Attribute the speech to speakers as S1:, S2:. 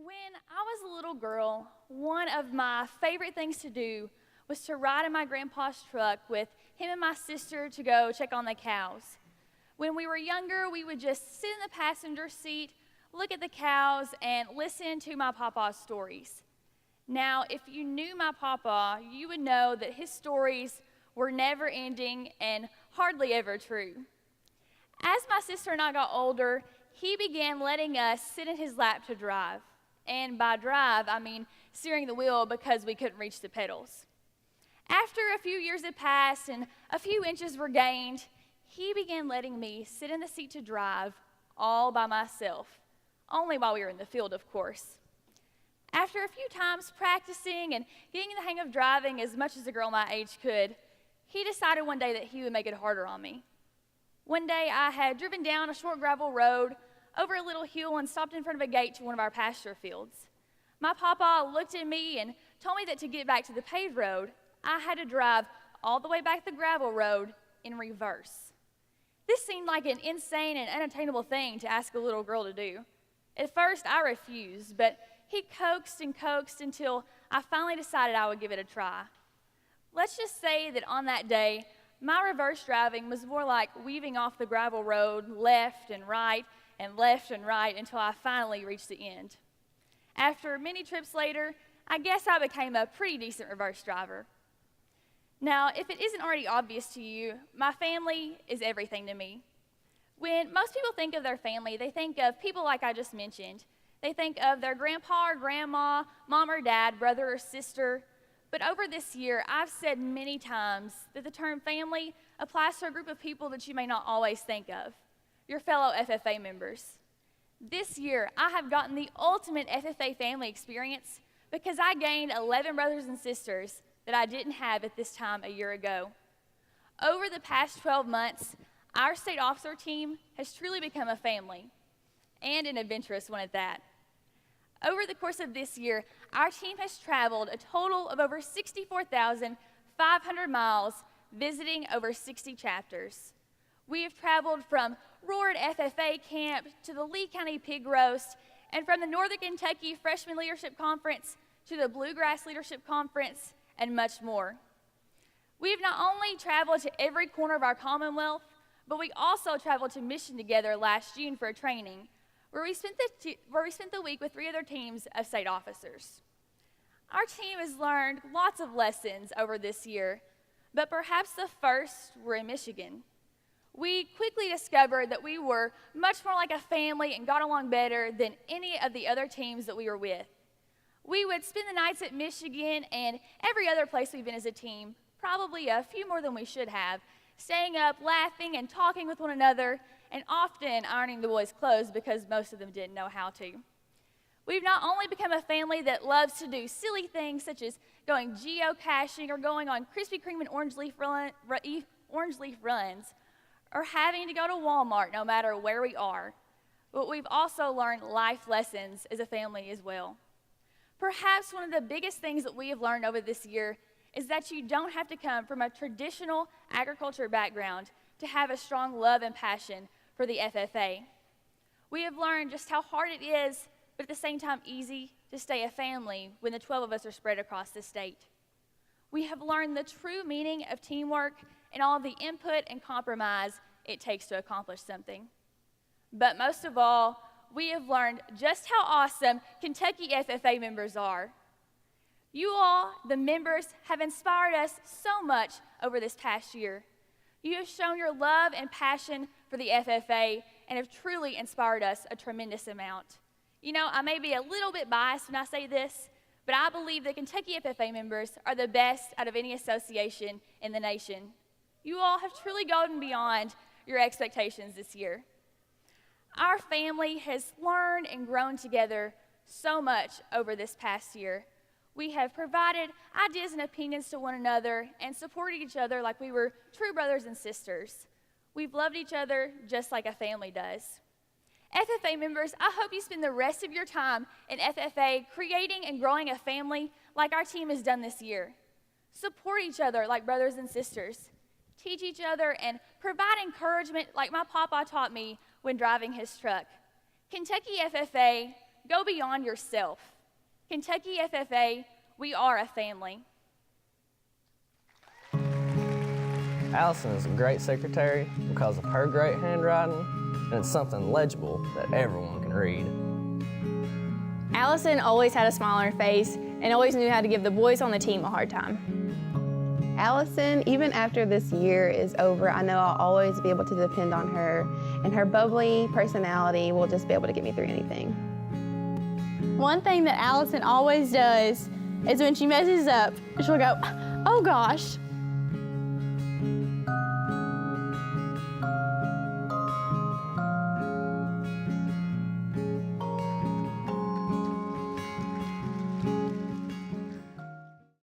S1: When I was a little girl, one of my favorite things to do was to ride in my grandpa's truck with him and my sister to go check on the cows. When we were younger, we would just sit in the passenger seat, look at the cows, and listen to my papa's stories. Now, if you knew my papa, you would know that his stories were never ending and hardly ever true. As my sister and I got older, he began letting us sit in his lap to drive. And by drive, I mean steering the wheel because we couldn't reach the pedals. After a few years had passed and a few inches were gained, he began letting me sit in the seat to drive all by myself, only while we were in the field, of course. After a few times practicing and getting the hang of driving as much as a girl my age could, he decided one day that he would make it harder on me. One day I had driven down a short gravel road over a little hill and stopped in front of a gate to one of our pasture fields. My papa looked at me and told me that to get back to the paved road, I had to drive all the way back the gravel road in reverse. This seemed like an insane and unattainable thing to ask a little girl to do. At first, I refused, but he coaxed and coaxed until I finally decided I would give it a try. Let's just say that on that day, my reverse driving was more like weaving off the gravel road left and right until I finally reached the end. After many trips later, I guess I became a pretty decent reverse driver. Now, if it isn't already obvious to you, my family is everything to me. When most people think of their family, they think of people like I just mentioned. They think of their grandpa or grandma, mom or dad, brother or sister. But over this year, I've said many times that the term family applies to a group of people that you may not always think of, your fellow FFA members. This year, I have gotten the ultimate FFA family experience because I gained 11 brothers and sisters that I didn't have at this time a year ago. Over the past 12 months, our state officer team has truly become a family, and an adventurous one at that. Over the course of this year, our team has traveled a total of over 64,500 miles, visiting over 60 chapters. We have traveled from Roared FFA Camp to the Lee County Pig Roast, and from the Northern Kentucky Freshman Leadership Conference to the Bluegrass Leadership Conference, and much more. We have not only traveled to every corner of our Commonwealth, but we also traveled to Mission together last June for a training, where we spent the week with 3 other teams of state officers. Our team has learned lots of lessons over this year, but perhaps the first were in Michigan. We quickly discovered that we were much more like a family and got along better than any of the other teams that we were with. We would spend the nights at Michigan and every other place we've been as a team, probably a few more than we should have, staying up, laughing, and talking with one another, and often ironing the boys' clothes because most of them didn't know how to. We've not only become a family that loves to do silly things such as going geocaching or going on Krispy Kreme and orange leaf runs, or having to go to Walmart no matter where we are, but we've also learned life lessons as a family as well. Perhaps one of the biggest things that we have learned over this year is that you don't have to come from a traditional agriculture background to have a strong love and passion for the FFA. We have learned just how hard it is, but at the same time easy, to stay a family when the 12 of us are spread across the state. We have learned the true meaning of teamwork and all of the input and compromise it takes to accomplish something. But most of all, we have learned just how awesome Kentucky FFA members are. You all, the members, have inspired us so much over this past year. You have shown your love and passion for the FFA and have truly inspired us a tremendous amount. You know, I may be a little bit biased when I say this, but I believe that Kentucky FFA members are the best out of any association in the nation. You all have truly gone beyond your expectations this year. Our family has learned and grown together so much over this past year. We have provided ideas and opinions to one another and supported each other like we were true brothers and sisters. We've loved each other just like a family does. FFA members, I hope you spend the rest of your time in FFA creating and growing a family like our team has done this year. Support each other like brothers and sisters. Teach each other and provide encouragement like my papa taught me when driving his truck. Kentucky FFA, go beyond yourself. Kentucky FFA, we are a family.
S2: Allison is a great secretary because of her great handwriting, and it's something legible that everyone can read.
S3: Allison always had a smile on her face and always knew how to give the boys on the team a hard time.
S4: Allison, even after this year is over, I know I'll always be able to depend on her, and her bubbly personality will just be able to get me through anything.
S3: One thing that Allison always does is when she messes up, she'll go, "Oh gosh,"